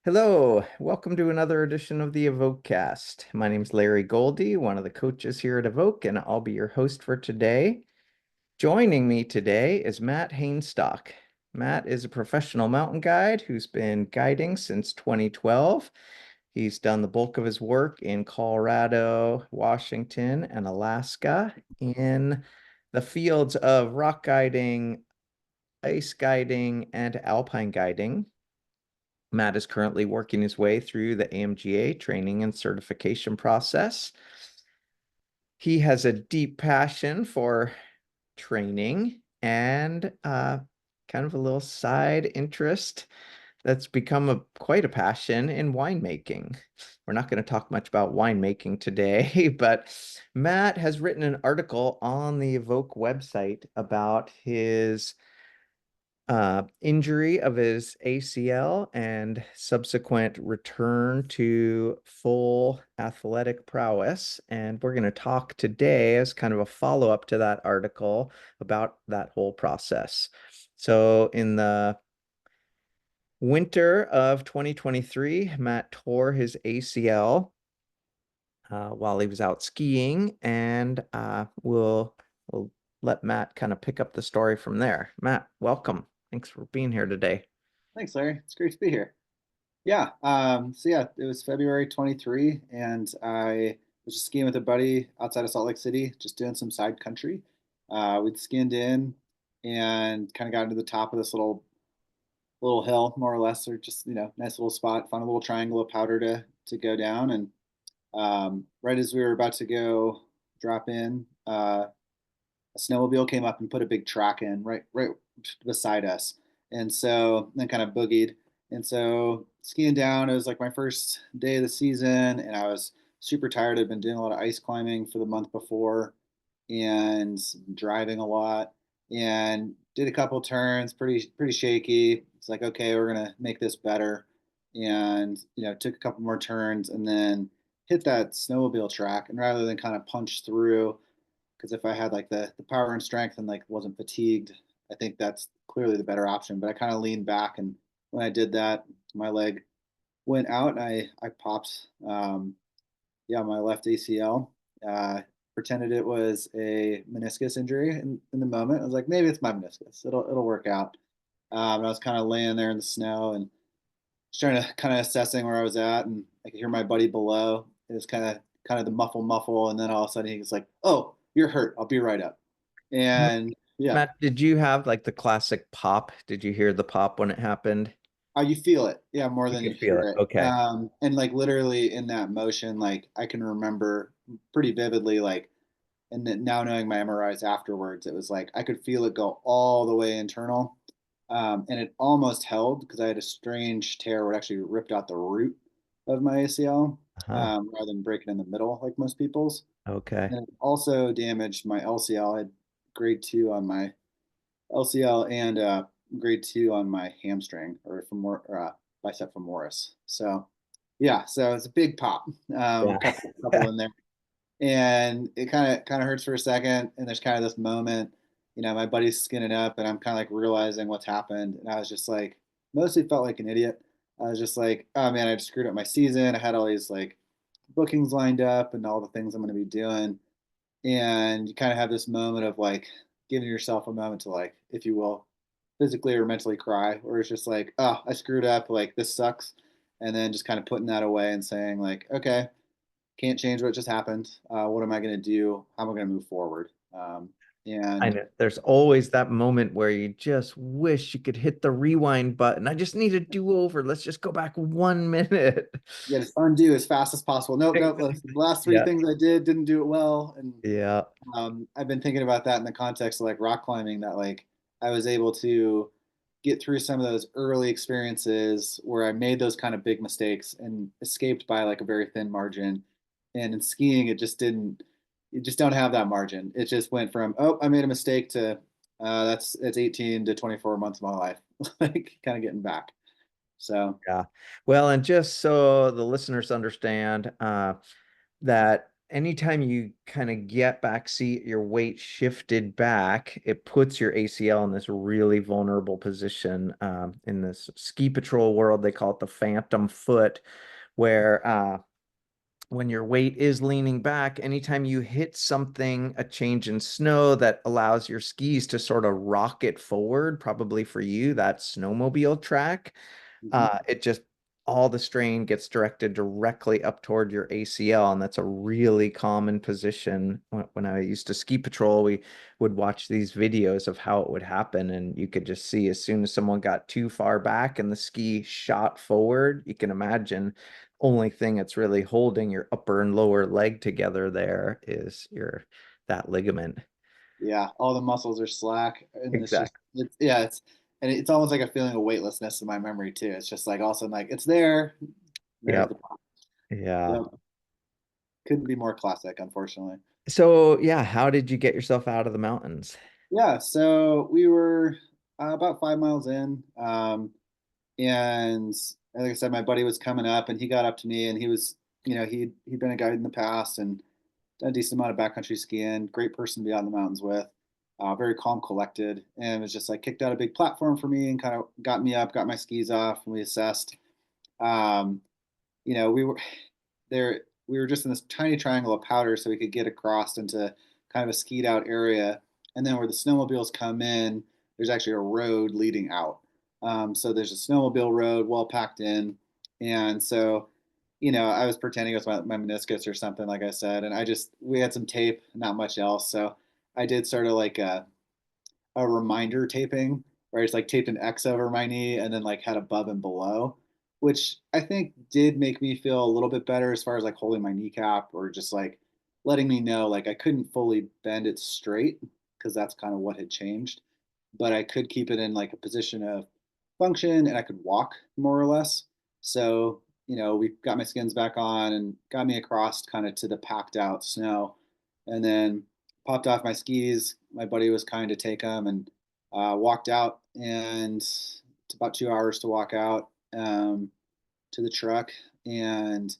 Hello, welcome to another edition of the Evoke cast. My name is Larry Goldie, one of the coaches here at Evoke, and I'll be your host for today. Joining me today is Matt Hainstock. Matt is a professional mountain guide who's been guiding since 2012. He's done the bulk of his work in Colorado, Washington, and Alaska in the fields of rock guiding, ice guiding, and alpine guiding. Matt is currently working his way through the A.M.G.A training and certification process. He has a deep passion for training and kind of a little side interest that's become quite a passion in winemaking. We're not going to talk much about winemaking today, but Matt has written an article on the Evoke website about his injury of his ACL and subsequent return to full athletic prowess. And we're going to talk today as kind of a follow-up to that article about that whole process. So in the winter of 2023, Matt tore his ACL while he was out skiing, and we'll let Matt kind of pick up the story from there. Matt, welcome. Thanks for being here today. Thanks, Larry. It's great to be here. It was February 23, and I was just skiing with a buddy outside of Salt Lake City, just doing some side country. We'd skinned in and kind of got into the top of this little hill, more or less, or just nice little spot, found a little triangle of powder to go down, and right as we were about to go drop in, a snowmobile came up and put a big track in right beside us, and so then kind of boogied. And so skiing down, it was like my first day of the season, and I was super tired. I'd been doing a lot of ice climbing for the month before, and driving a lot, and did a couple turns, pretty shaky. It's like, okay, we're gonna make this better, and took a couple more turns, and then hit that snowmobile track. And rather than kind of punch through, because if I had like the power and strength and like wasn't fatigued, I think that's clearly the better option. But I kind of leaned back, and when I did that, my leg went out, and I popped, my left ACL. Pretended it was a meniscus injury in the moment. I was like, maybe it's my meniscus. It'll work out. And I was kind of laying there in the snow and just trying to kind of assessing where I was at, and I could hear my buddy below. It was kind of the muffle, and then all of a sudden he was like, "Oh, you're hurt. I'll be right up." And yeah, Matt, did you have like the classic pop? Did you hear the pop when it happened? you feel it, yeah, more You than you could feel hear it. it. Okay. And like literally in that motion, like I can remember pretty vividly, like, and then now knowing my MRIs afterwards, it was like I could feel it go all the way internal. And it almost held because I had a strange tear where it actually ripped out the root of my ACL, Uh-huh. rather than breaking in the middle like most people's. Okay. And it also damaged my LCL. I had grade 2 on my LCL and grade 2 on my hamstring or bicep femoris. So yeah, so it's a big pop. Yeah. Couple in there, and it kind of hurts for a second, and there's kind of this moment, my buddy's skinning up, and I'm kind of like realizing what's happened, and I was just like, mostly felt like an idiot. I was just like, oh man, I just screwed up my season. I had all these like bookings lined up and all the things I'm going to be doing, and you kind of have this moment of like giving yourself a moment to, like, if you will, physically or mentally cry, or it's just like, oh, I screwed up, like this sucks, and then just kind of putting that away and saying like, okay, can't change what just happened. What am I going to do? How am I going to move forward? I And know there's always that moment where you just wish you could hit the rewind button. I just need a do-over. Let's just go back 1 minute. yeah, just undo as fast as possible. Nope, nope. The Exactly. last three Yeah. things I didn't do it well, and Yeah. I've been thinking about that in the context of like rock climbing. That like I was able to get through some of those early experiences where I made those kind of big mistakes and escaped by like a very thin margin. And in skiing, it just didn't. You just don't have that margin. It just went from, oh, I made a mistake to that's 18 to 24 months of my life, like kind of getting back. So Yeah. Well, and just so the listeners understand, that anytime you kind of get back, see your weight shifted back, it puts your ACL in this really vulnerable position. In this ski patrol world, they call it the phantom foot, where when your weight is leaning back, anytime you hit something, a change in snow that allows your skis to sort of rocket forward, probably for you, that snowmobile track, Hmm. it just all the strain gets directed directly up toward your ACL, and that's a really common position. When I used to ski patrol, we would watch these videos of how it would happen, and you could just see as soon as someone got too far back and the ski shot forward, you can imagine only thing that's really holding your upper and lower leg together there is your that ligament. Yeah, all the muscles are slack, and it's just Exactly. it's yeah, it's almost like a feeling of weightlessness in my memory too. It's just like all of a sudden like it's there. There's Yep. the Yeah. yep. Couldn't be more classic, unfortunately. So, yeah, how did you get yourself out of the mountains? Yeah, so we were about 5 miles in, and like I said, my buddy was coming up, and he got up to me, and he was, he'd been a guide in the past and done a decent amount of backcountry skiing. Great person to be out in the mountains with. Very calm, collected, and was just like kicked out a big platform for me and kind of got me up, got my skis off, and we assessed. Um, we were there. We were just in this tiny triangle of powder, so we could get across into kind of a skied out area. And then where the snowmobiles come in, there's actually a road leading out. So there's a snowmobile road, well packed in, and so I was pretending it was my meniscus or something, like I said, and we had some tape, not much else. So I did sort of like a reminder taping where I just like taped an X over my knee and then like had above and below, which I think did make me feel a little bit better as far as like holding my kneecap or just like letting me know like I couldn't fully bend it straight because that's kind of what had changed, but I could keep it in like a position of function and I could walk more or less. So, we got my skins back on and got me across kind of to the packed out snow and then popped off my skis. My buddy was kind to take them and walked out. And it's about 2 hours to walk out to the truck. And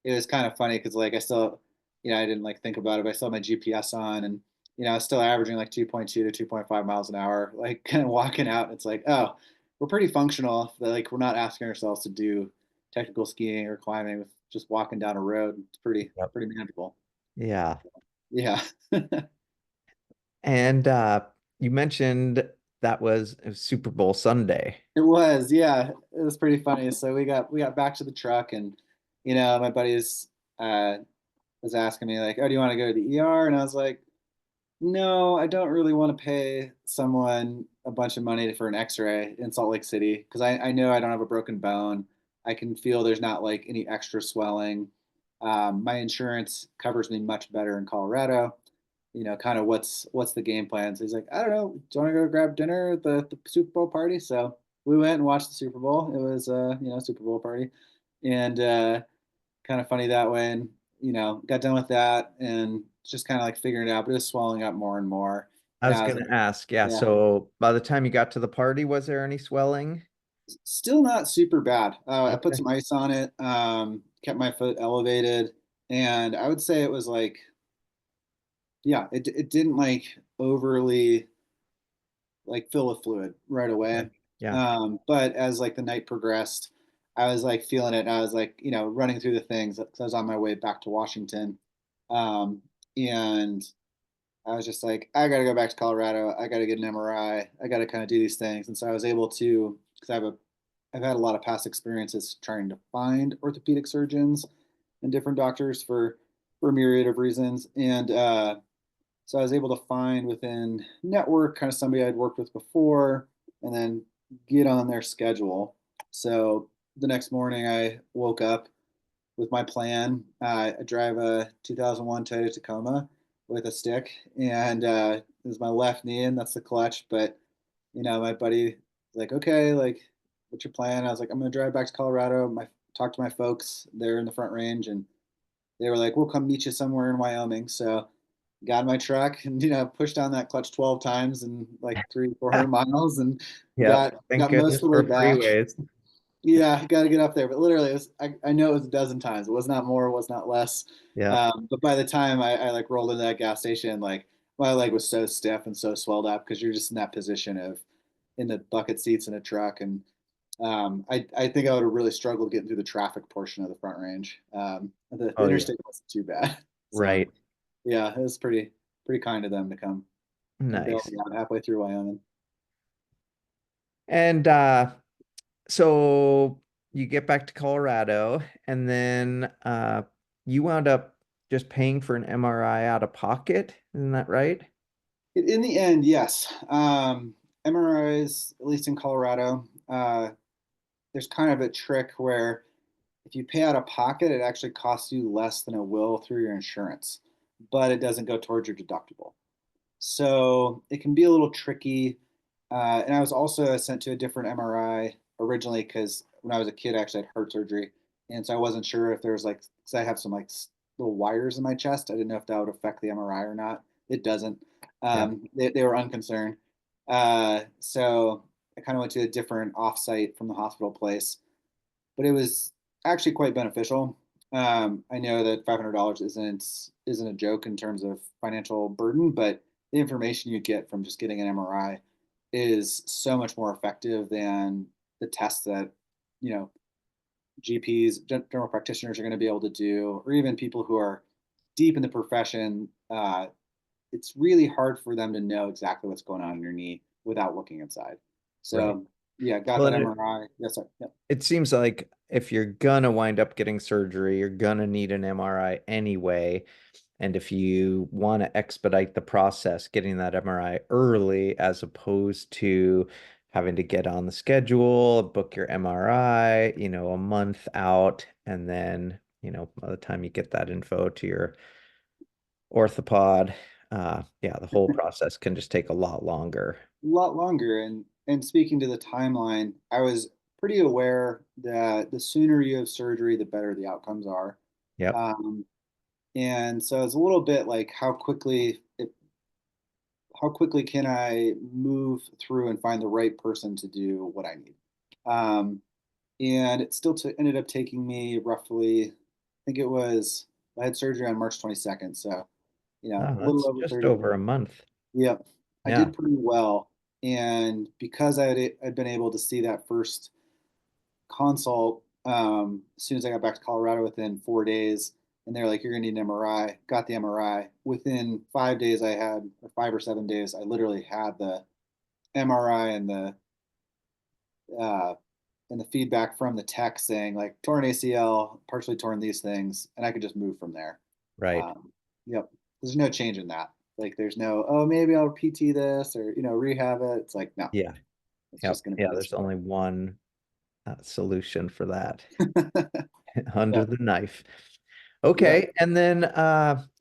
it was kind of funny because like I still, I didn't like think about it, but I still had my GPS on and I was still averaging like 2.2 to 2.5 miles an hour, like kind of walking out. And it's like, oh, we're pretty functional. Like we're not asking ourselves to do technical skiing or climbing with just walking down a road. It's Yep. pretty manageable. Yeah. Yeah. And you mentioned it was Super Bowl Sunday. It was, yeah, it was pretty funny. So we got back to the truck, and my buddies was asking me like, "Oh, do you want to go to the ER?" And I was like, "No, I don't really want to pay someone a bunch of money for an X-ray in Salt Lake City because I know I don't have a broken bone. I can feel there's not like any extra swelling. My insurance covers me much better in Colorado. Kind of what's the game plan?" So he's like, "I don't know. Do you want to go grab dinner at the Super Bowl party?" So we went and watched the Super Bowl. It was Super Bowl party, and kind of funny that way. And got done with that and just kind of like figuring it out, but it was swelling up more and more. I And was I was going like, to ask, yeah. yeah, So by the time you got to the party, was there any swelling? still not super bad. I put Okay. some ice on it, kept my foot elevated, and I would say it was like, yeah, it didn't like overly like fill with fluid right Okay. away. Yeah. But as like the night progressed, I was like feeling it. And I was like, running through the things because I was on my way back to Washington. And I was just like, I got to go back to Colorado. I got to get an MRI. I got to kind of do these things. And so I was able to, because I've had a lot of past experiences trying to find orthopedic surgeons and different doctors for a myriad of reasons. And so I was able to find within network kind of somebody I'd worked with before and then get on their schedule. So the next morning I woke up with my plan. I drive a 2001 Toyota Tacoma with a stick, and this is my left knee, and that's the clutch. But my buddy was like, "Okay, like, what's your plan?" I was like, "I'm gonna drive back to Colorado. Talk to my folks there in the Front Range, and they were like, "We'll come meet you somewhere in Wyoming." So got in my truck and pushed down that clutch 12 times in like 300-400 miles and Yep. got Thank got most of goodness the way for back. freeways. Yeah, got to get up there. But literally, I know it was a dozen times. It was not more, it was not less. Yeah. But by the time I like rolled into that gas station, like my leg was so stiff and so swelled up because you're just in that position of in the bucket seats in a truck. And I think I would have really struggled getting through the traffic portion of the Front Range. The Oh yeah. interstate wasn't too bad. So Right. yeah, it was pretty kind of them to come bail Nice. me out halfway through Wyoming. And so you get back to Colorado, and then you wound up just paying for an MRI out of pocket. Isn't that right? In the end, yes. MRIs, at least in Colorado, there's kind of a trick where if you pay out of pocket, it actually costs you less than it will through your insurance, but it doesn't go towards your deductible. So it can be a little tricky. And I was also sent to a different MRI originally because when I was a kid, I actually had heart surgery. And so I wasn't sure if there was like, because I have some like little wires in my chest. I didn't know if that would affect the MRI or not. It doesn't. Yeah. They were unconcerned. So I kind of went to a different offsite from the hospital place, but it was actually quite beneficial. I know that $500 isn't a joke in terms of financial burden, but the information you get from just getting an MRI is so much more effective than the tests that you know GPs, general practitioners, are going to be able to do, or even people who are deep in the profession. It's really hard for them to know exactly what's going on in your knee without looking inside. Right. So yeah, got Well, that and MRI. Yes, sir. Yep. it seems like if you're gonna wind up getting surgery, you're gonna need an MRI anyway. And if you want to expedite the process, getting that MRI early as opposed to having to get on the schedule, book your MRI, a month out, and then, by the time you get that info to your orthopod, yeah, the whole process can just take a lot longer. A lot longer. And speaking to the timeline, I was pretty aware that the sooner you have surgery, the better the outcomes are. Yep. Um, and so it's a little bit like how quickly can I move through and find the right person to do what I need. Um, and it still ended up taking me roughly, I think it was, I had surgery on March 22nd, so Oh, a little that's over just 30 over a days. month. Yep. I Yeah. did pretty well. And because I'd been able to see that first consult as soon as I got back to Colorado within 4 days, and they're like, you're going to need an MRI, got the MRI. Within 5 days, or 5 or 7 days, I literally had the MRI uh, and the feedback from the tech saying, like, torn ACL, partially torn these things, and I could just move from there. Right. Yep. There's no change in that. Like, there's no, oh, maybe I'll PT this or, rehab it. It's like, no, Yeah. it's Yep. just going to Yeah. be this There's way. only one solution for that. Under Yeah. the knife. Yep. Okay, and then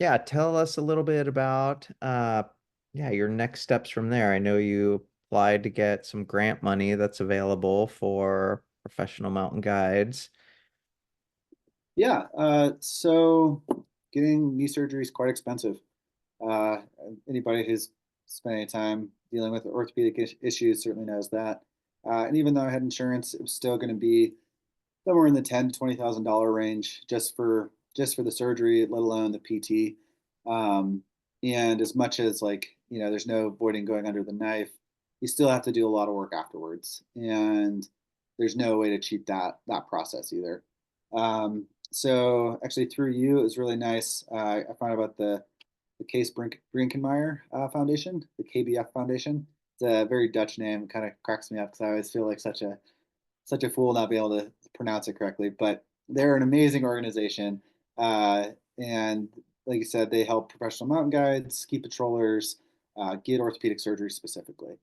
yeah, tell us a little bit about yeah, your next steps from there. I know you applied to get some grant money that's available for professional mountain guides. Yeah. So getting knee surgery is quite expensive. Uh, Anybody who's spent any time dealing with orthopedic issues certainly knows that. And even though I had insurance, it was still going to be somewhere in the $10,000 to $20,000 range just for the surgery, let alone the PT. Um, and as much as like there's no avoiding going under the knife, you still have to do a lot of work afterwards, and there's no way to cheat that process either. So actually, through you, it was really nice. I found about the Case Brinkenmeyer Foundation, the KBF Foundation. It's a very Dutch name. It kind of cracks me up because I always feel like such a fool not be able to pronounce it correctly. But they're an amazing organization, and like you said, they help professional mountain guides, ski patrollers, get orthopedic surgery specifically.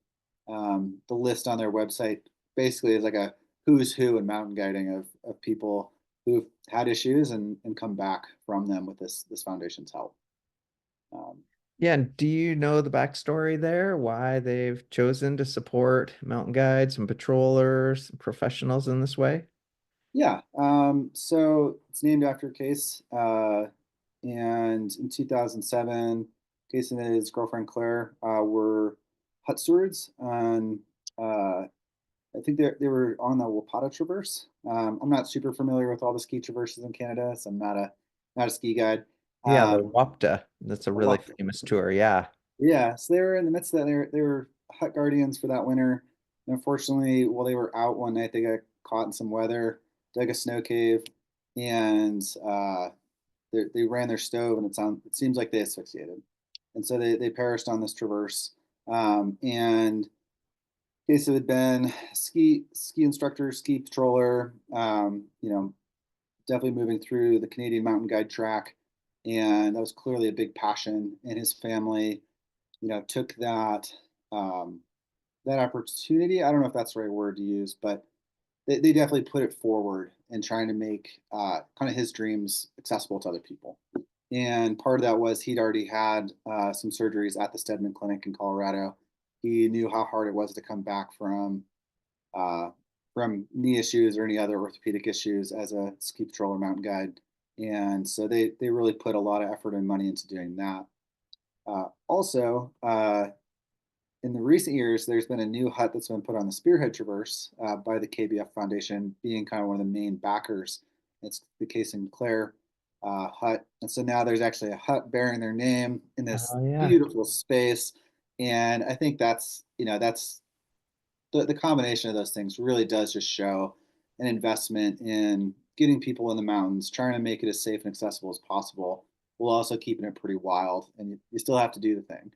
The list on their website basically is like a who's who in mountain guiding of people who've had issues and come back from them with this foundation's help. Um, Yeah, and do you know the backstory there? Why they've chosen to support mountain guides and patrollers, professionals in this way? Yeah, so it's named after Case. And in 2007, Case and his girlfriend Claire were hut stewards on I think they were on the Wapata Traverse. I'm not super familiar with all the ski traverses in Canada, so I'm not a ski guide. Yeah, the Um, WAPTA. That's a really famous tour. Yeah. yeah, so they were in the midst of that. They were hut guardians for that winter. And unfortunately, while they were out one night, they got caught in some weather, dug a snow cave, and they ran their stove, and it seems like they asphyxiated, and so they perished on this traverse. And case had been ski instructor, ski patroller, definitely moving through the Canadian Mountain Guide track, and that was clearly a big passion. And his family, took um, that opportunity. I don't know if that's the right word to use, but they definitely put it forward in trying to make kind of his dreams accessible to other people. And part of that was he'd already had some surgeries at the Stedman Clinic in Colorado. He knew how hard it was to come back uh, from knee issues or any other orthopedic issues as a ski patrol or mountain guide. And so they really put a lot of effort and money into doing that. Also, in the recent years, there's been a new hut that's been put on the Spearhead Traverse by the KBF Foundation, being kind of one of the main backers. It's the Case and Claire hut. And so now there's actually a hut bearing their name in this Oh, yeah. beautiful space. And I think that's the combination of those things really does just show an investment in getting people in the mountains, trying to make it as safe and accessible as possible, while also keeping it pretty wild. And you still have to do the thing.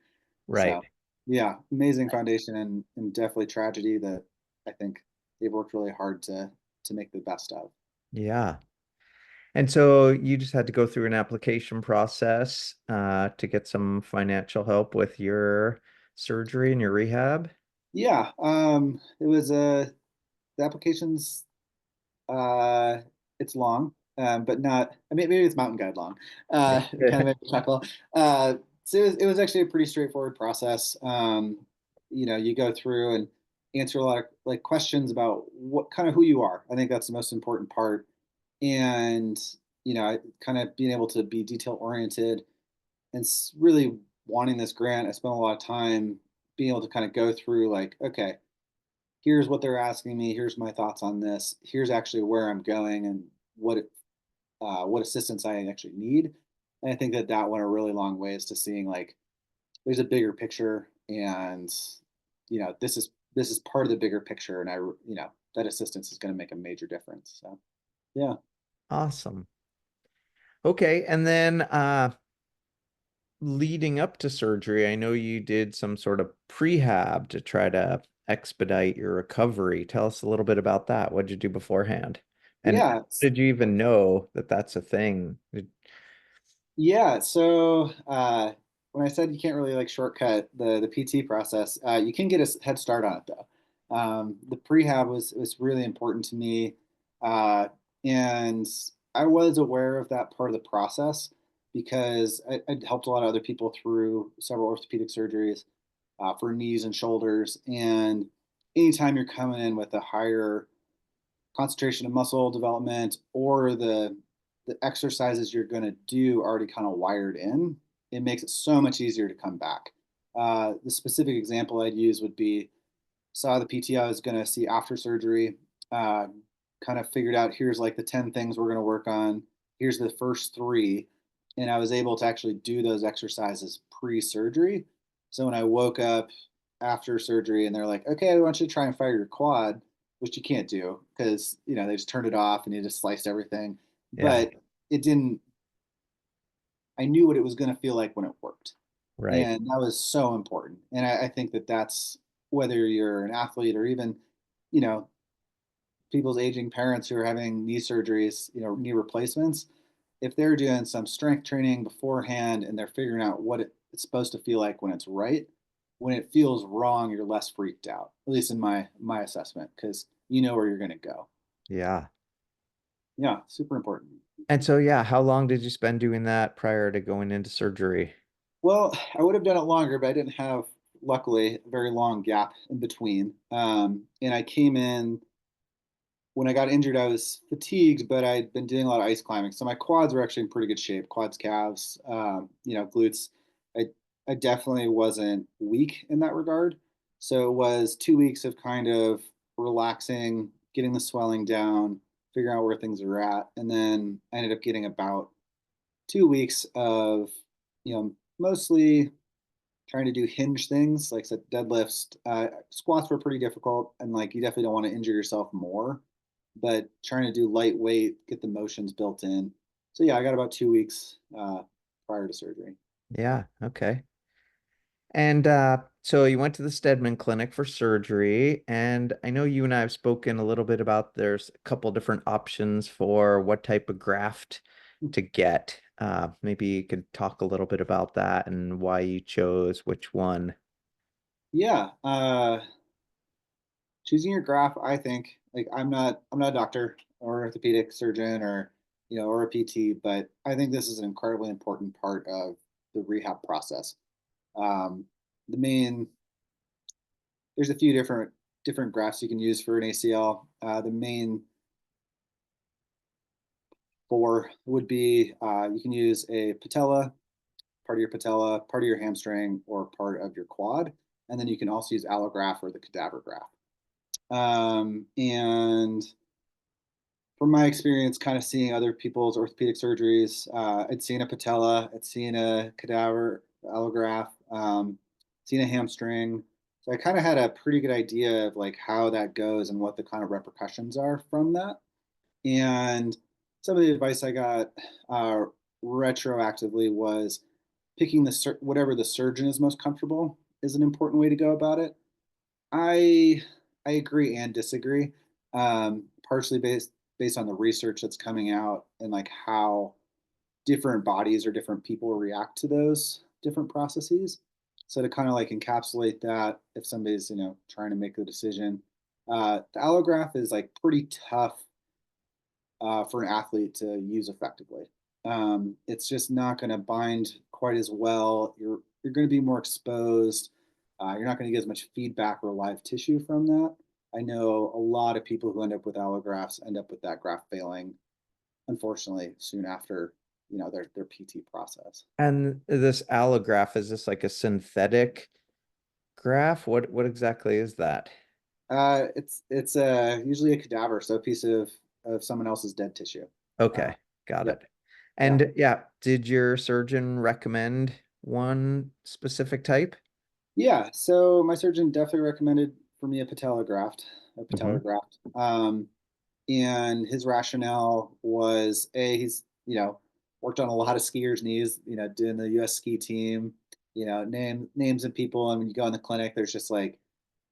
Right. So, yeah, amazing foundation and definitely tragedy that I think they've worked really hard to make the best of. Yeah. And so you just had to go through an application process to get some financial help with your surgery and your rehab. Yeah, it was the applications. Uh, it's long, but not. I mean, maybe it's mountain guide long. It kind of made me chuckle. So it was actually a pretty straightforward process. You go through and answer a lot of like questions about what kind of who you are. I think that's the most important part, and kind of being able to be detail oriented and really wanting this grant. I spent a lot of time being able to kind of go through like, okay, here's what they're asking me. Here's my thoughts on this. Here's actually where I'm going and what assistance I actually need. And I think that went a really long ways to seeing like there's a bigger picture, and this is part of the bigger picture, and that assistance is going to make a major difference. So yeah, Awesome. Okay. And then leading up to surgery, I know you did some sort of prehab to try to expedite your recovery. Tell us a little bit about that. What did you do beforehand? And yeah, did you even know that that's a thing? yeah. So when I said you can't really like shortcut the PT process, you can get a head start on it though. The prehab was really important to me, and I was aware of that part of the process because I'd helped a lot of other people through several orthopedic surgeries for knees and shoulders. And anytime you're coming in with a higher concentration of muscle development or the exercises you're going to do already kind of wired in, it makes it so much easier to come back. The specific example I'd use would be saw the PT I was going to see after surgery, uh, kind of figured out here's like the 10 things we're going to work on. Here's the first three. And I was able to actually do those exercises pre surgery. So when I woke up after surgery and they're like, okay, I want you to try and fire your quad, which you can't do because, they just turned it off and you just sliced everything. Yeah, But it didn't, I knew what it was going to feel like when it worked. right. And that was so important. And I think that's whether you're an athlete or even, you know, people's aging parents who are having knee surgeries, knee replacements, if they're doing some strength training beforehand and they're figuring out what it's supposed to feel like when it's right, when it feels wrong, you're less freaked out, at least in my assessment, because you know where you're going to go. Yeah. Yeah, super important. And so, yeah, how long did you spend doing that prior to going into surgery? Well, I would have done it longer, but I didn't have, luckily, a very long gap in between. And I came in when I got injured, I was fatigued, but I'd been doing a lot of ice climbing, so my quads were actually in pretty good shape. Quads, calves, glutes. I I definitely wasn't weak in that regard. So it was 2 weeks of kind of relaxing, getting the swelling down, figuring out where things are at, and then I ended up getting about 2 weeks of, mostly trying to do hinge things, like I said, deadlifts. Squats were pretty difficult, and like you definitely don't want to injure yourself more, but trying to do lightweight, get the motions built in. So yeah, I got about 2 weeks prior to surgery. Yeah, okay. And so you went to the Stedman Clinic for surgery, and I know you and I have spoken a little bit about there's a couple different options for what type of graft to get. Maybe you could talk a little bit about that and why you chose which one. Yeah, choosing your graft, I think, like I'm not a doctor or orthopedic surgeon or or a PT, but I think this is an incredibly important part of the rehab process. Um, the main There's a few different grafts you can use for an ACL. The main four would be you can use a patella, part of your patella, part of your hamstring, or part of your quad, and then you can also use allograft or the cadaver graft. And from my experience, kind of seeing other people's orthopedic surgeries, I'd seen a patella, I'd seen a cadaver allograft, seen a hamstring. So I kind of had a pretty good idea of like how that goes and what the kind of repercussions are from that. And some of the advice I got uh, retroactively was picking whatever the surgeon is most comfortable is an important way to go about it. I I agree and disagree. Partially based on the research that's coming out and like how different bodies or different people react to those different processes. So to kind of like encapsulate that, if somebody's trying to make a decision, the allograft is like pretty tough for an athlete to use effectively. It's just not going to bind quite as well. You're going to be more exposed. You're not going to get as much feedback or live tissue from that. I know a lot of people who end up with allografts end up with that graft failing, unfortunately, soon after their PT process. And this allograft, is this like a synthetic graft? What exactly is that? It's usually a cadaver, so a piece of someone else's dead tissue. Uh, Okay, got yep, it. yeah. And yeah, did your surgeon recommend one specific type? Yeah, so my surgeon definitely recommended for me a Hmm. patellar graft. And his rationale was he's worked on a lot of skiers' knees, doing the U.S. ski team, names and people, and when you go in the clinic, there's just like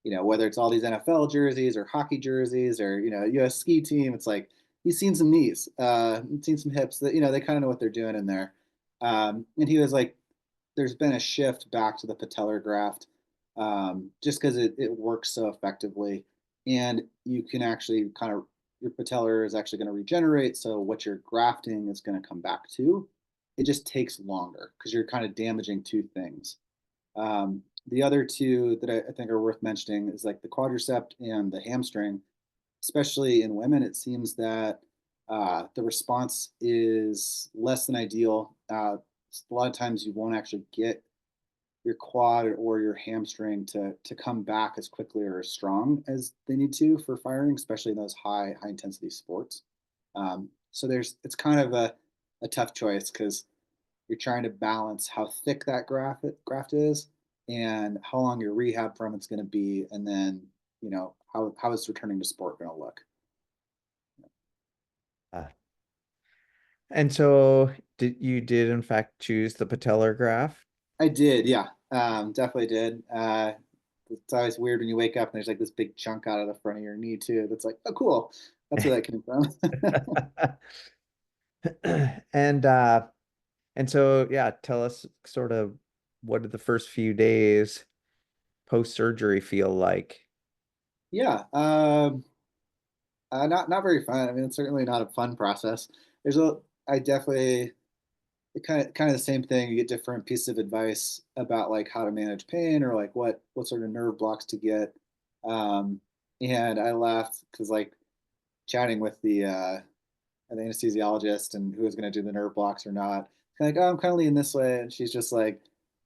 whether it's all these NFL jerseys or hockey jerseys or U.S. ski team, it's like he's seen some knees, he's seen some hips that they kind of know what they're doing in there. And he was like, there's been a shift back to the patellar graft just because it works so effectively. And you can actually kind of, your patellar is actually going to regenerate. So what you're grafting is going to come back to. It just takes longer because you're kind of damaging two things. The other two that I think are worth mentioning is like the quadricep and the hamstring, especially in women. It seems that the response is less than ideal. A lot of times you won't actually get your quad or your hamstring to come back as quickly or as strong as they need to for firing, especially in those high intensity sports. So it's kind of a tough choice because you're trying to balance how thick that graft is and how long your rehab from it's going to be, and then how is returning to sport going to look. Uh, and so did in fact choose the patellar graft? I did, yeah, definitely did. It's always weird when you wake up and there's like this big chunk out of the front of your knee too. That's like, oh, cool. That's where that came from. And uh and so yeah, tell us sort of what did the first few days post-surgery feel like? Yeah, not very fun. I mean, it's certainly not a fun process. There's a, I definitely kind of the same thing. You get different pieces of advice about like how to manage pain or like what sort of nerve blocks to get. Um, and I laughed because like chatting with the anesthesiologist and who was going to do the nerve blocks or not. Kind of like, oh, I'm kind of leaning this way, and she's just like,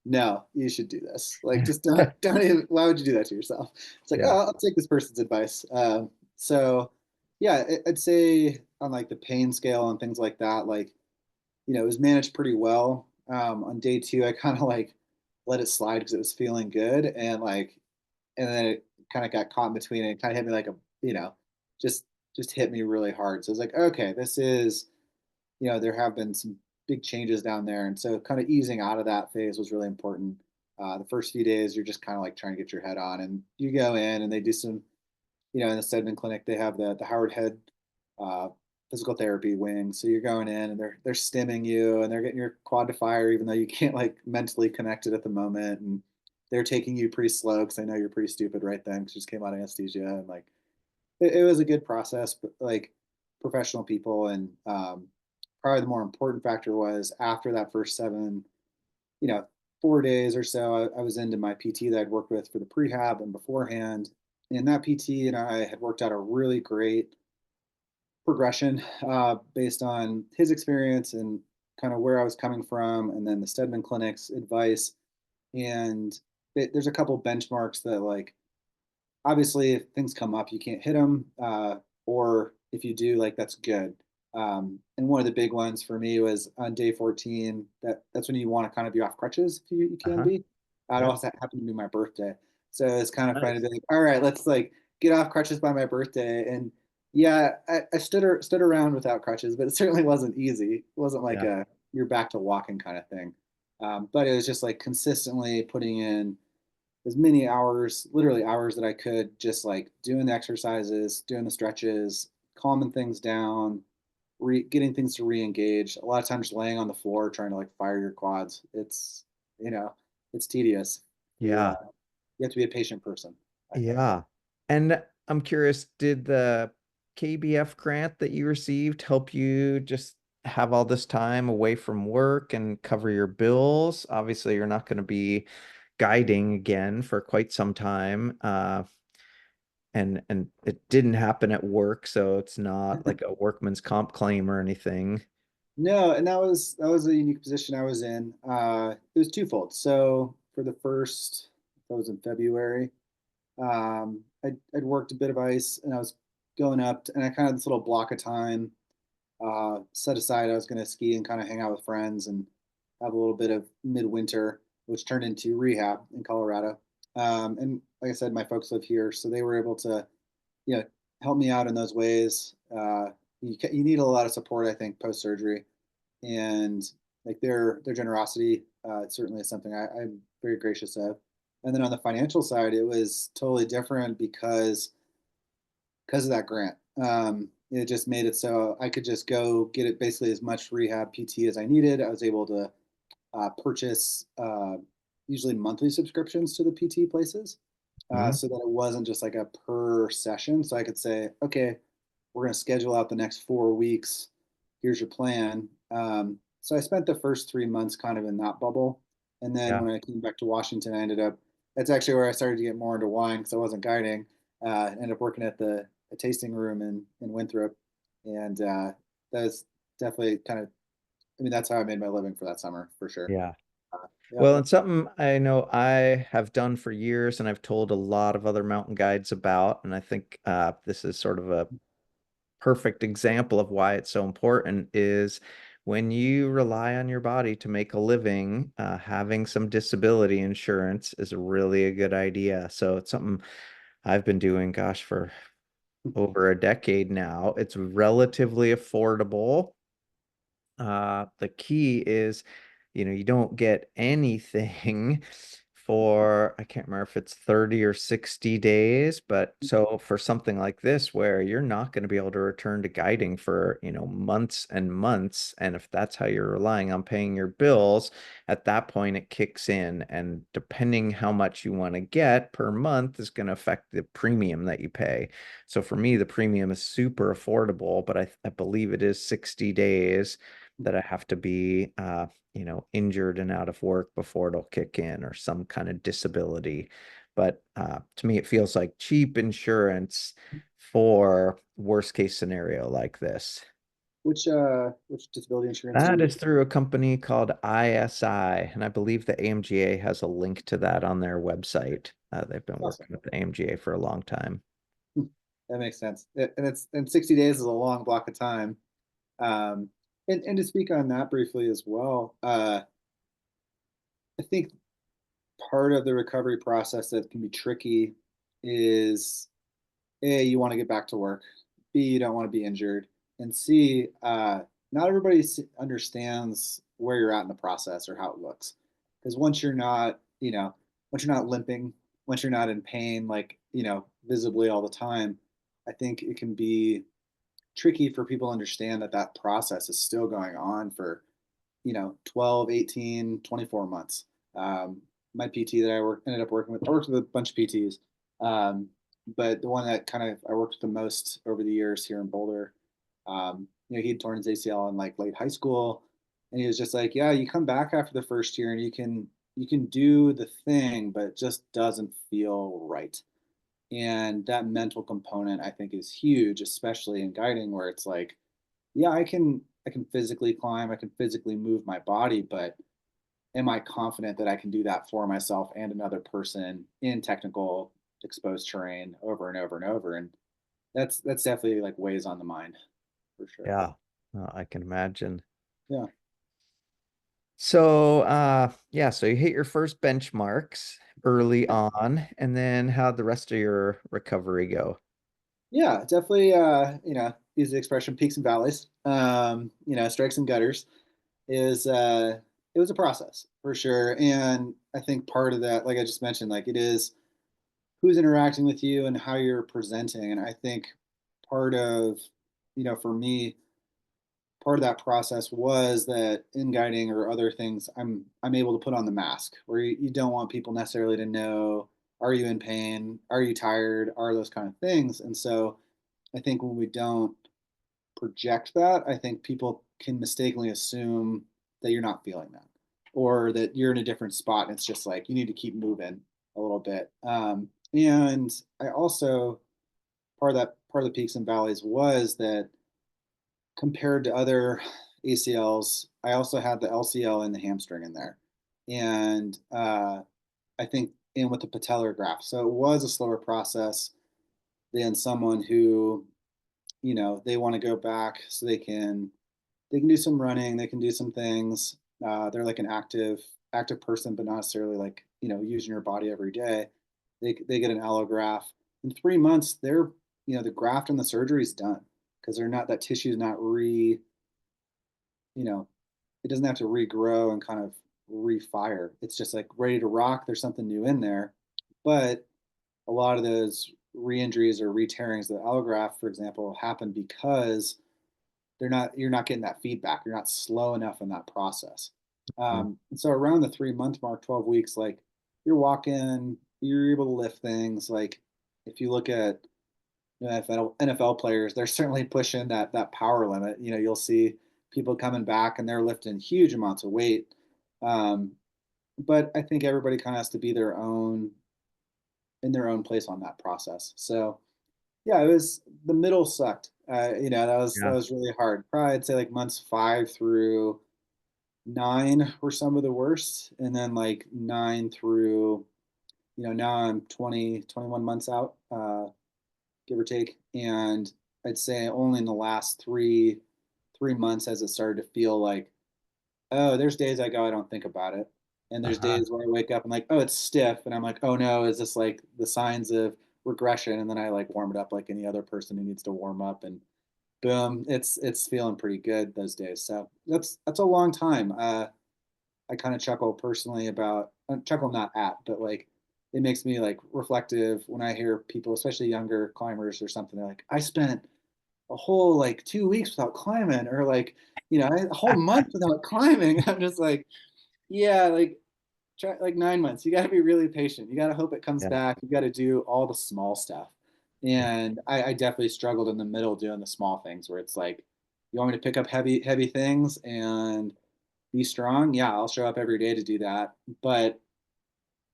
no, you should do this. Like, just don't even, why would you do that to yourself? It's like, Yeah. oh, I'll take this person's advice. So yeah, I'd say on like the pain scale and things like that, like, it was managed pretty well. On day two, I kind of like let it slide because it was feeling good. And then it kind of got caught in between and it kind of hit me like you know, just, just hit me really hard. So it's like, okay, this is, there have been some big changes down there. And so kind of easing out of that phase was really important. The first few days, you're just kind of like trying to get your head on, and you go in and they do some, in the Stedman Clinic, they have the Howard Head uh, physical therapy wing. So you're going in and they're stimming you and they're getting your quad to fire, even though you can't like mentally connect it at the moment. And they're taking you pretty slow because I know you're pretty stupid right then because you just came out of anesthesia. And like it was a good process, but like professional people. And probably the more important factor was after that first you know, 4 days or so, I was into my PT that I'd worked with for the prehab and beforehand. And that PT and I had worked out a really great progression based on his experience and kind of where I was coming from, and then the Stedman Clinic's advice. And there's a couple benchmarks that, like, obviously, if things come up, you can't hit them, or if you do, like, that's good. And one of the big ones for me was on day 14. That's when you want to kind of be off crutches if you can Uh-huh. be. It Yeah. also happened to be my birthday, so it's kind of fun to Nice. be like, all right, let's like get off crutches by my birthday. And yeah, I stood around without crutches, but it certainly wasn't easy. It wasn't like Yeah. a you're back to walking kind of thing. But it was just like consistently putting in as many hours, literally hours that I could, just like doing the exercises, doing the stretches, calming things down, getting things to re-engage. A lot of times laying on the floor trying to like fire your quads. You know, it's tedious. Yeah. You have to be a patient person, I think. Yeah. And I'm curious, did the KBF grant that you received help you just have all this time away from work and cover your bills? Obviously, you're not going to be guiding again for quite some time. And it didn't happen at work, so it's not like a workman's comp claim or anything. No, and that was a unique position I was in. It was twofold. So for the first, that was in February. I'd worked a bit of ice, and I was going up, and I kind of had this little block of time set aside. I was going to ski and kind of hang out with friends and have a little bit of midwinter, which turned into rehab in Colorado. And like I said, my folks live here, so they were able to, you know, help me out in those ways. You need a lot of support, I think, post surgery, and like their generosity certainly is something I'm very gracious of. And then on the financial side, it was totally different because of that grant. It just made it so I could just go get it basically as much rehab PT as I needed. I was able to purchase usually monthly subscriptions to the PT places, Mhm. so that it wasn't just like a per session. So I could say, okay, we're going to schedule out the next 4 weeks. Here's your plan. So I spent the first 3 months kind of in that bubble. And then Yeah. when I came back to Washington, I ended up, that's actually where I started to get more into wine because I wasn't guiding. Ended up working at the a tasting room in Winthrop. And that's definitely kind of, I mean, that's how I made my living for that summer for sure. Yeah. Yeah. Well, it's something I know I have done for years and I've told a lot of other mountain guides about. And I think this is sort of a perfect example of why it's so important is when you rely on your body to make a living, having some disability insurance is really a good idea. So it's something I've been doing, gosh, for over a decade now. It's relatively affordable. The key is, you don't get anything for, I can't remember if it's 30 or 60 days, but so for something like this where you're not going to be able to return to guiding for, months and months, and if that's how you're relying on paying your bills, at that point it kicks in, and depending how much you want to get per month is going to affect the premium that you pay. So for me, the premium is super affordable, but I believe it is 60 days that I have to be, injured and out of work before it'll kick in or some kind of disability. But to me, it feels like cheap insurance for worst case scenario like this. Which disability insurance do That you? is through a company called ISI, and I believe the A.M.G.A has a link to that on their website. They've been Awesome. working with the A.M.G.A for a long time. That makes sense. And 60 days is a long block of time. Um, and to speak on that briefly as well, I think part of the recovery process that can be tricky is A, you want to get back to work. B, you don't want to be injured. And C, not everybody understands where you're at in the process or how it looks. Because once you're not, once you're not limping, once you're not in pain, like, visibly all the time, I think it can be tricky for people to understand that that process is still going on for 12, 18, 24 months. um, my PT that ended up working with, I worked with a bunch of PTs, um, but the one that kind of I worked with the most over the years here in Boulder, he'd torn his ACL in like late high school, and he was just like, yeah, you come back after the first year and you can do the thing, but it just doesn't feel right. And that mental component I think is huge, especially in guiding, where it's like, yeah, I can physically climb, I can physically move my body, but am I confident that I can do that for myself and another person in technical exposed terrain over and over and over? And that's definitely like weighs on the mind for sure. Yeah, I can imagine. Yeah. So, yeah, so you hit your first benchmarks early on, and then how'd the rest of your recovery go? Yeah, definitely use the expression peaks and valleys. Strikes and gutters is it was a process for sure. And I think part of that, like I just mentioned, like it is who's interacting with you and how you're presenting. And I think part of, for me, part of that process was that in guiding or other things, I'm able to put on the mask where you don't want people necessarily to know, are you in pain? Are you tired? Are those kind of things? And so I think when we don't project that, I think people can mistakenly assume that you're not feeling that or that you're in a different spot. And it's just like you need to keep moving a little bit. And I also, part of the peaks and valleys was that compared to other ACLs, I also had the LCL and the hamstring in there. And I think in with the patellar graft. So it was a slower process than someone who, they want to go back so they can do some running, they can do some things. They're like an active person, but not necessarily like using your body every day. They get an allograft in 3 months. They're the graft and the surgery is done because they're not that tissue is not you know it doesn't have to regrow and kind of refire. It's just like ready to rock. There's something new in there, but a lot of those re-injuries or re-tearings, the allograft, for example, happen because you're not getting that feedback. You're not slow enough in that process. Mm. And so around the 3 month mark, 12 weeks, like you're walking, you're able to lift things. Like if you look at NFL players, they're certainly pushing that power limit. You'll see people coming back and they're lifting huge amounts of weight. Um, but I think everybody kind of has to be their own in their own place on that process. So yeah, it was the middle sucked. That Yeah. was really hard. Probably I'd say like months 5 through 9 were some of the worst, and then like 9 through now I'm 20, 21 months out, give or take, and I'd say only in the last three months has it started to feel like, oh, there's days I go I don't think about it, and there's Uh-huh. days where I wake up and like, oh, it's stiff, and I'm like, oh no, is this like the signs of regression? And then I like warm it up like any other person who needs to warm up, and boom, it's feeling pretty good those days. So that's a long time. I kind of chuckle personally about chuckle not at, but like it makes me like reflective when I hear people, especially younger climbers or something. They're like, I spent a whole like 2 weeks without climbing, or like a whole month without climbing. I'm just like, yeah, like try like 9 months. You got to be really patient. You got to hope it comes Yeah. back. You got to do all the small stuff. And I definitely struggled in the middle doing the small things where it's like, you want me to pick up heavy things and be strong? Yeah, I'll show up every day to do that. But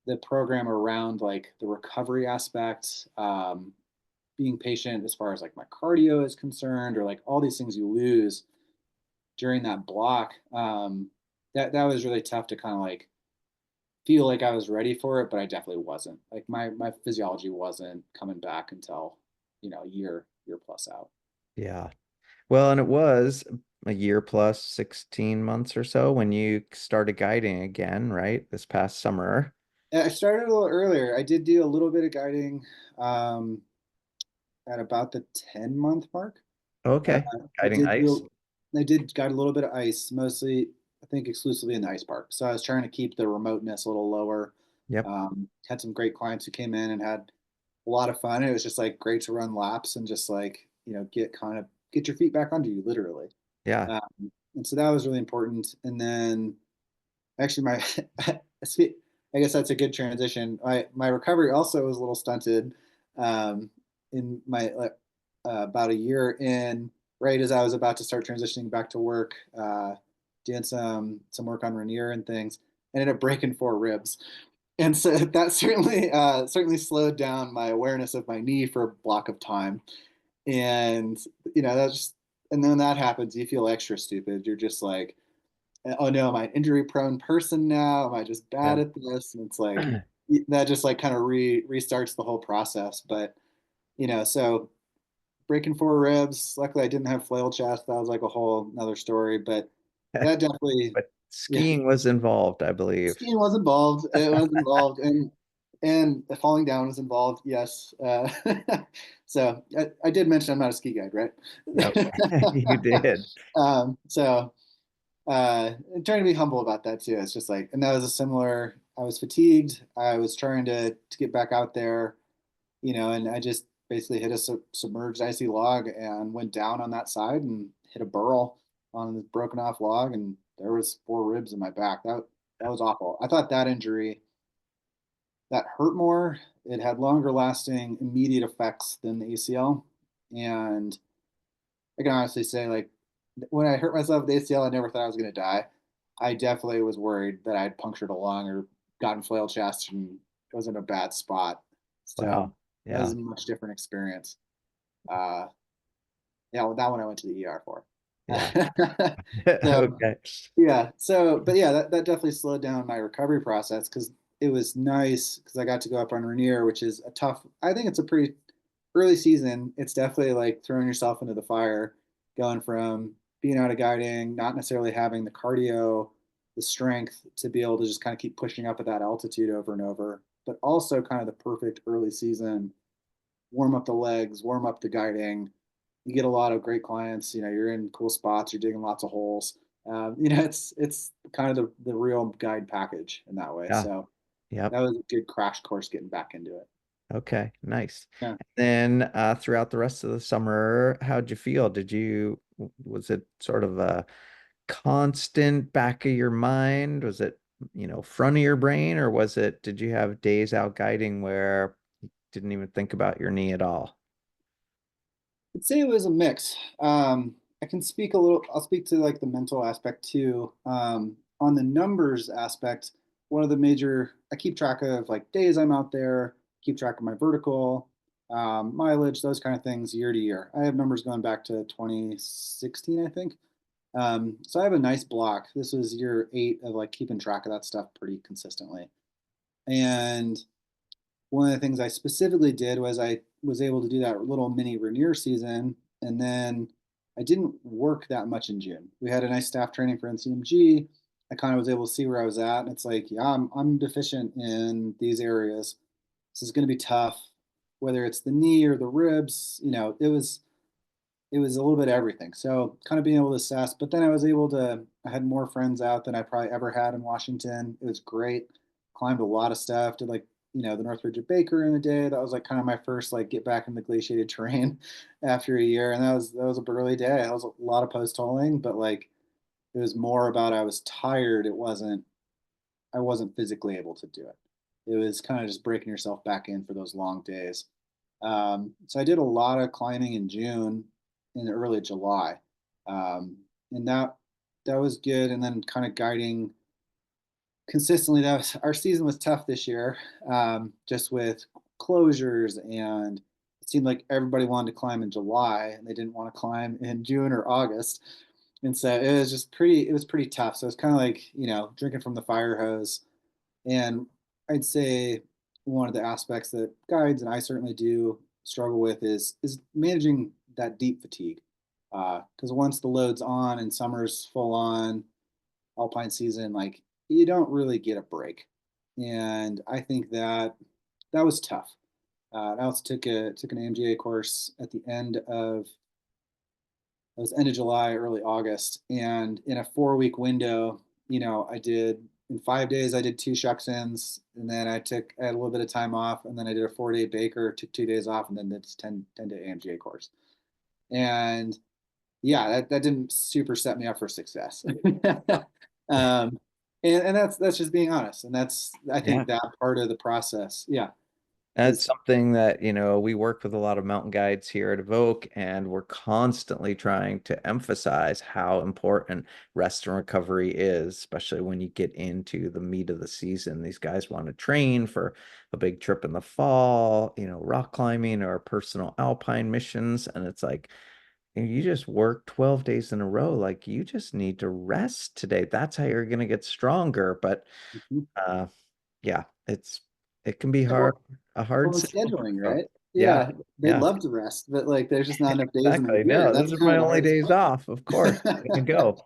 the program around like the recovery aspect, being patient as far as like my cardio is concerned, or like all these things you lose. during that block, that was really tough to kind of like feel like I was ready for it, but I definitely wasn't. Like my physiology wasn't coming back until, a year plus out. Yeah. Well, and it was a year plus 16 months or so when you started guiding again, right? This past summer. And I started a little earlier. I did do a little bit of guiding um, at about the 10-month mark. Uh, Okay. I Guiding did ice. do, I did guide a little bit of ice, mostly I think exclusively in the ice park. So I was trying to keep the remoteness a little lower. Yep. Had some great clients who came in and had a lot of fun. It was just like great to run laps and just like, get your feet back under you, literally. Yeah. And so that was really important. And then actually my, I guess that's a good transition. My recovery also was a little stunted um, in my about a year in, right as I was about to start transitioning back to work, doing some work on Rainier and things. Ended up breaking 4 ribs, and so that certainly slowed down my awareness of my knee for a block of time. And that's just, and then when that happens, you feel extra stupid. You're just like, oh no, am I an injury prone person now? Am I just bad Yep. at this? And it's like that just like kind of restarts the whole process. But so breaking 4 ribs. Luckily, I didn't have flail chest. That was like a whole another story. But that definitely, But yeah, skiing was involved, I believe. skiing was involved. It was involved, and falling down was involved. Yes. So I did mention I'm not a ski guide, right? Yep. You did. So I'm trying to be humble about that too. It's just like, and that was a similar. I was fatigued. I was trying to get back out there, and I just basically hit a submerged icy log and went down on that side and hit a burl on this broken off log, and there was 4 ribs in my back. That was awful. I thought that injury that hurt more. It had longer lasting immediate effects than the ACL, and I can honestly say, like, when I hurt myself with the ACL, I never thought I was going to die. I definitely was worried that I had punctured a lung or gotten flail chest and was in a bad spot. So Wow. that was Yeah. a much different experience. Uh, yeah, well, that one I went to the ER for. Yeah. So Okay. yeah, but yeah, that definitely slowed down my recovery process because it was nice because I got to go up on Rainier, which is a tough. I think it's a pretty early season. It's definitely like throwing yourself into the fire, going from being out of guiding, not necessarily having the cardio, the strength to be able to just kind of keep pushing up at that altitude over and over, but also kind of the perfect early season. Warm up the legs, warm up the guiding. You get a lot of great clients. You're in cool spots. You're digging lots of holes. It's kind of the real guide package in that way. Yeah. So Yep. that was a good crash course getting back into it. Okay. Nice. Yeah. Then throughout the rest of the summer, how'd you feel? Was it sort of a constant back of your mind? Was it, front of your brain, or did you have days out guiding where you didn't even think about your knee at all? I'd say it was a mix. I can speak a little, I'll speak to like the mental aspect too. On the numbers aspect, one of the major, I keep track of like days I'm out there, keep track of my vertical, mileage, those kind of things year to year. I have numbers going back to 2016, I think. So I have a nice block. This was year 8 of like keeping track of that stuff pretty consistently. And one of the things I specifically did was I was able to do that little mini Rainier season, and then I didn't work that much in June. We had a nice staff training for NCMG. I kind of was able to see where I was at, and it's like, yeah, I'm deficient in these areas. This is going to be tough, whether it's the knee or the ribs. It was a little bit of everything. So kind of being able to assess, but then I had more friends out than I probably ever had in Washington. It was great. Climbed a lot of stuff, did like, the Northridge of Baker in a day. That was like kind of my first like get back in the glaciated terrain after a year. And that was a burly day. That was a lot of post holing, but like it was more about I was tired. I wasn't physically able to do it. It was kind of just breaking yourself back in for those long days. So I did a lot of climbing in June and early July, um, and that was good. And then kind of guiding consistently. Our season was tough this year, just with closures, and it seemed like everybody wanted to climb in July and they didn't want to climb in June or August. And so it was pretty tough. So it's kind of like, drinking from the fire hose. And I'd say one of the aspects that guides and I certainly do struggle with is managing that deep fatigue. Because once the load's on and summer's full on alpine season, like you don't really get a break. And I think that was tough. I also took an A.M.G.A course at the end of it was end of July, early August, and in a 4 week window, I did in 5 days I did two shucks ins, and then I had a little bit of time off, and then I did a 4 day Baker, took 2 days off, and then did 10 day A.M.G.A course. And yeah, that didn't super set me up for success. um, and that's just being honest, and that's I Yeah. think that part of the process, yeah, That's is something that, we work with a lot of mountain guides here at Evoke, and we're constantly trying to emphasize how important rest and recovery is, especially when you get into the meat of the season. These guys want to train for a big trip in the fall, rock climbing or personal alpine missions. And it's like, you just work 12 days in a row. Like, you just need to rest today. That's how you're going to get stronger. But, Mhm. uh, yeah, it can be Well, a hard well, and sell. scheduling, So, right? yeah, Yeah, they'd yeah, love to rest, but like there's just not enough days in the exactly. year. No, That's those are kind my of the only hardest days part. off. Of course, I'm gonna go.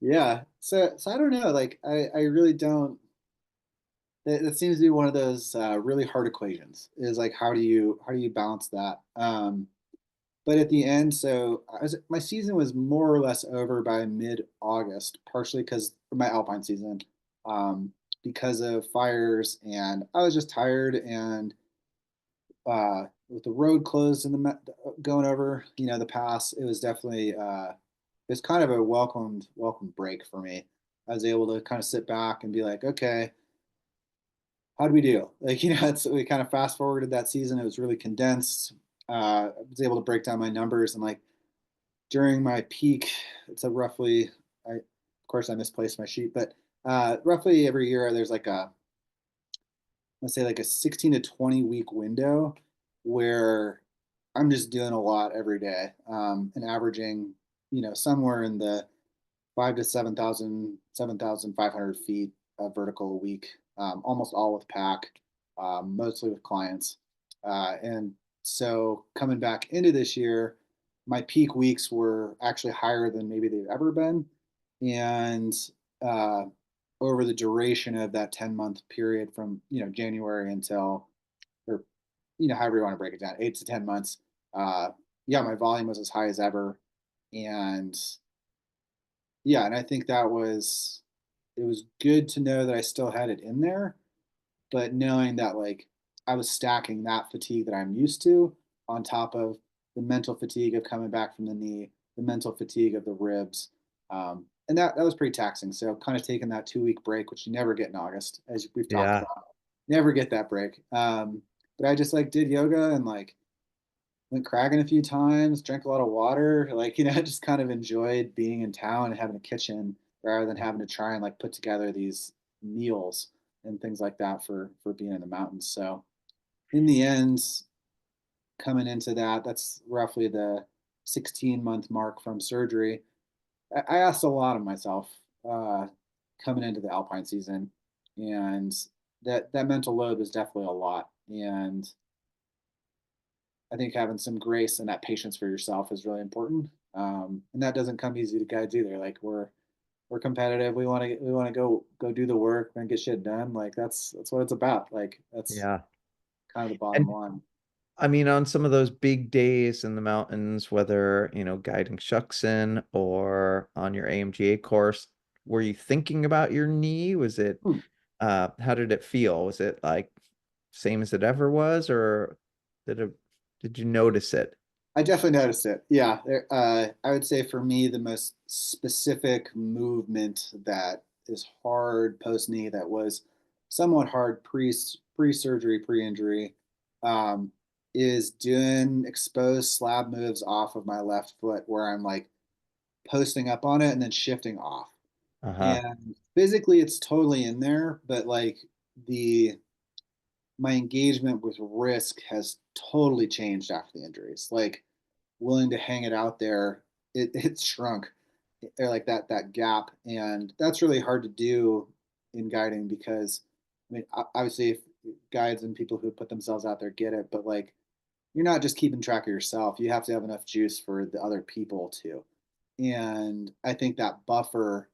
Yeah. So I don't know. Like I really don't. That seems to be one of those really hard equations. Is like how do you balance that? But at the end, my season was more or less over by mid August, partially because my alpine season, um, because of fires, and I was just tired and with the road closed and going over, the pass, it was definitely it's kind of a welcome break for me. I was able to kind of sit back and be like, okay, how do we do? Like, we kind of fast forwarded that season. It was really condensed. I was able to break down my numbers and like during my peak, it's a roughly, of course I misplaced my sheet, but roughly every year there's like let's say like a 16 to 20 week window where I'm just doing a lot every day, and averaging, somewhere in the 7,500 feet of vertical a week, almost all with pack, mostly with clients. And so coming back into this year, my peak weeks were actually higher than maybe they've ever been. And uh, over the duration of that 10-month period from, January until, or, however you want to break it down, 8 to 10 months, uh, yeah, my volume was as high as ever. And yeah, and I think it was good to know that I still had it in there, but knowing that like I was stacking that fatigue that I'm used to on top of the mental fatigue of coming back from the knee, the mental fatigue of the ribs. And that was pretty taxing. So kind of taking that 2 week break, which you never get in August, as we've talked Yeah, about, never get that break. But I just like did yoga and like went cragging a few times, drank a lot of water, like, just kind of enjoyed being in town and having a kitchen rather than having to try and like put together these meals and things like that for being in the mountains. So in the end, coming into that, that's roughly the 16-month mark from surgery. I asked a lot of myself uh, coming into the alpine season, and that mental load was definitely a lot. And I think having some grace and that patience for yourself is really important. And that doesn't come easy to guys either. Like we're competitive. We want to go do the work and get shit done. Like that's what it's about. Like that's yeah. kind of the bottom And line. I mean, on some of those big days in the mountains, whether, guiding Shuckson or on your A.M.G.A course, were you thinking about your knee? Hmm. How did it feel? Was it like same as it ever was, or did it, did you notice it? I definitely noticed it. Yeah, I would say for me the most specific movement that is hard post knee that was somewhat hard pre surgery pre injury, um, is doing exposed slab moves off of my left foot where I'm like posting up on it and then shifting off. Uh-huh. And physically it's totally in there, but like the my engagement with risk has totally changed after the injuries. Like willing to hang it out there, it shrunk. or like that gap, and that's really hard to do in guiding because I mean obviously if guides and people who put themselves out there get it, but like you're not just keeping track of yourself. You have to have enough juice for the other people too. And I think that buffer,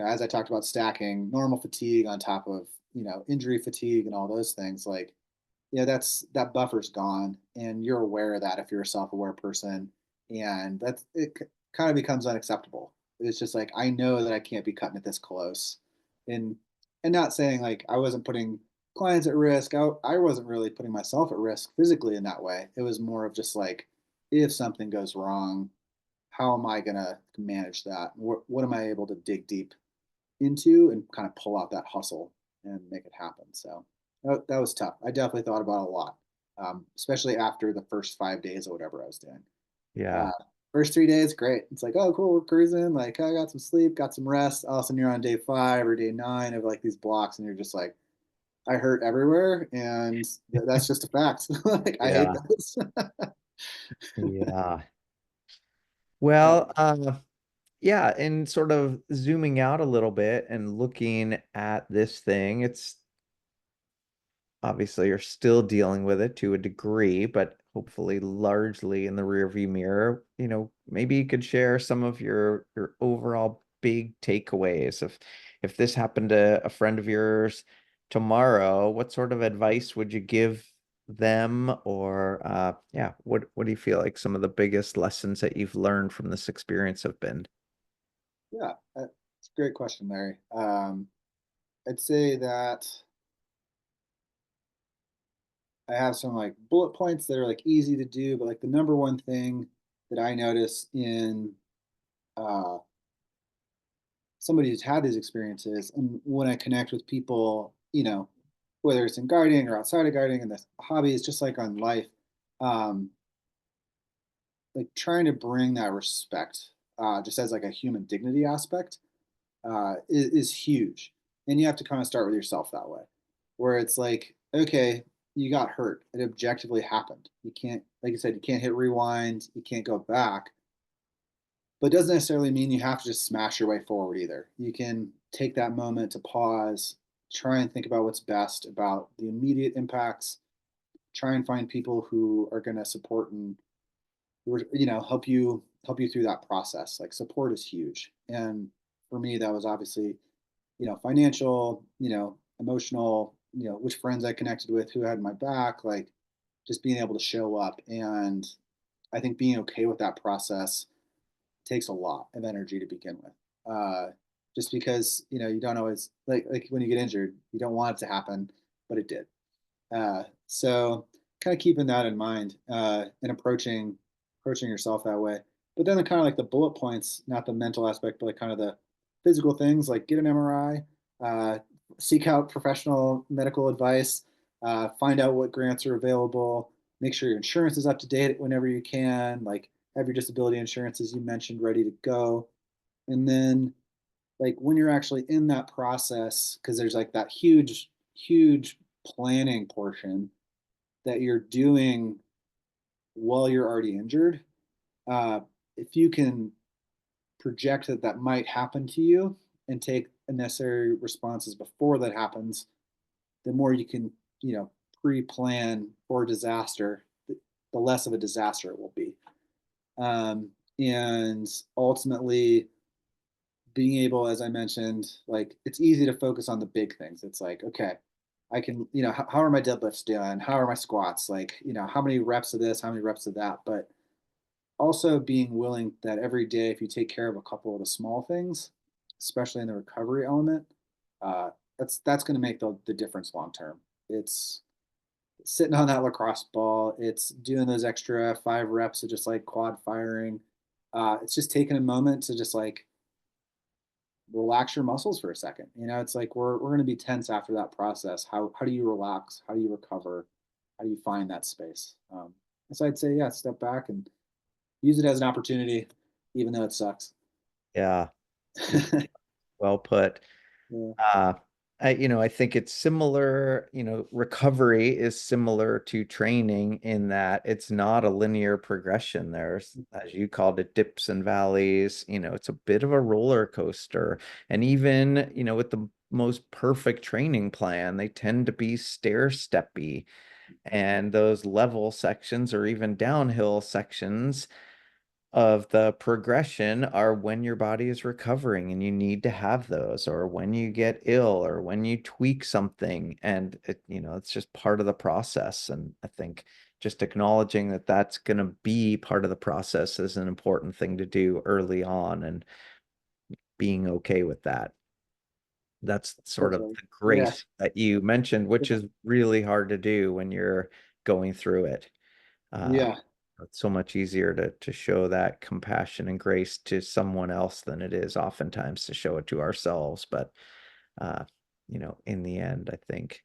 as I talked about stacking normal fatigue on top of, injury fatigue and all those things, like, that buffer's gone. And you're aware of that if you're a self aware person. And it kind of becomes unacceptable. It's just like, I know that I can't be cutting it this close. And, and not saying like I wasn't putting clients at risk. I wasn't really putting myself at risk physically in that way. It was more of just like, if something goes wrong, how am I going to manage that? What am I able to dig deep into and kind of pull out that hustle and make it happen? So that was tough. I definitely thought about it a lot, especially after the first 5 days or whatever I was doing. Yeah. Uh, First 3 days, great. It's like, oh, cool, we're cruising. Like, I got some sleep, got some rest. All of a sudden, you're on day 5 or day 9 of like these blocks, and you're just like, I hurt everywhere, and that's just a fact. Like, I hate Yeah. those. Yeah. Uh, Well, yeah, and sort of zooming out a little bit and looking at this thing, it's obviously you're still dealing with it to a degree, but hopefully largely in the rearview mirror. Maybe you could share some of your overall big takeaways. If this happened to a friend of yours tomorrow, what sort of advice would you give them? Or yeah, what do you feel like some of the biggest lessons that you've learned from this experience have been? yeah, it's a great question, Larry. I'd say that I have some like bullet points that are like easy to do, but like the number one thing that I notice in uh, somebody who's had these experiences, and when I connect with people, whether it's in guiding or outside of guiding and the hobbies, just like on life, um, like trying to bring that respect, just as like a human dignity aspect, is huge. And you have to kind of start with yourself that way, where it's like, okay, you got hurt. It objectively happened. You can't, like you said, you can't hit rewind. You can't go back. But it doesn't necessarily mean you have to just smash your way forward either. You can take that moment to pause, try and think about what's best about the immediate impacts, try and find people who are going to support and help you through that process. Like support is huge. And for me, that was obviously financial, emotional, which friends I connected with, who had my back, like just being able to show up. And I think being okay with that process takes a lot of energy to begin with. Just because, you don't always like when you get injured, you don't want it to happen, but it did. So kind of keeping that in mind, and approaching yourself that way. But then the kind of like the bullet points, not the mental aspect, but like kind of the physical things, like get an MRI, seek out professional medical advice, find out what grants are available, make sure your insurance is up to date whenever you can, like have your disability insurance, as you mentioned, ready to go. And then like when you're actually in that process, because there's like that huge planning portion that you're doing while you're already injured. If you can project that that might happen to you and take necessary responses before that happens, the more you can, pre-plan for disaster, the less of a disaster it will be. And ultimately, being able, as I mentioned, like it's easy to focus on the big things. It's like, okay, I can, how are my deadlifts doing? How are my squats? Like, how many reps of this? How many reps of that? But also being willing that every day, if you take care of a couple of the small things, especially in the recovery element, uh, that's going to make the difference long term. It's sitting on that lacrosse ball. It's doing those extra 5 reps of just like quad firing. It's just taking a moment to just like relax your muscles for a second. It's like we're going to be tense after that process. How do you relax? How do you recover? How do you find that space? So I'd say, yeah, step back and use it as an opportunity, even though it sucks. Yeah, well put. Yeah. Uh, I think it's similar, recovery is similar to training in that it's not a linear progression. There's, as you called it, dips and valleys, it's a bit of a roller coaster. And even, with the most perfect training plan, they tend to be stair-steppy. And those level sections or even downhill sections of the progression are when your body is recovering and you need to have those, or when you get ill, or when you tweak something. And it's just part of the process. And I think just acknowledging that that's going to be part of the process is an important thing to do early on, and being okay with that. That's sort of Definitely. the Yeah. grace that you mentioned, which is really hard to do when you're going through it. Uh, Yeah. it's so much easier to show that compassion and grace to someone else than it is oftentimes to show it to ourselves. But uh, in the end, I think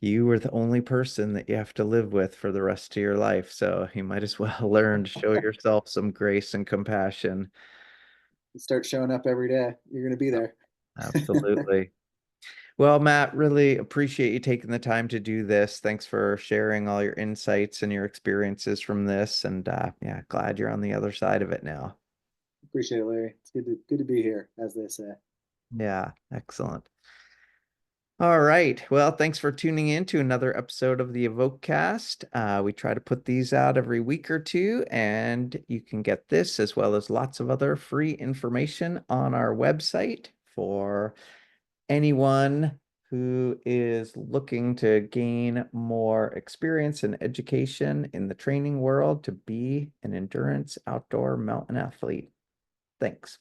you are the only person that you have to live with for the rest of your life. So you might as well learn to show yourself some grace and compassion. Start showing up every day. You're going to be there. Absolutely. Well, Matt, really appreciate you taking the time to do this. Thanks for sharing all your insights and your experiences from this. And yeah, glad you're on the other side of it now. Appreciate it, Larry. It's good to be here, as they say. Yeah, excellent. All right. Well, thanks for tuning in to another episode of the Evoke cast. We try to put these out every week or two, and you can get this as well as lots of other free information on our website for anyone who is looking to gain more experience and education in the training world to be an endurance outdoor mountain athlete. Thanks.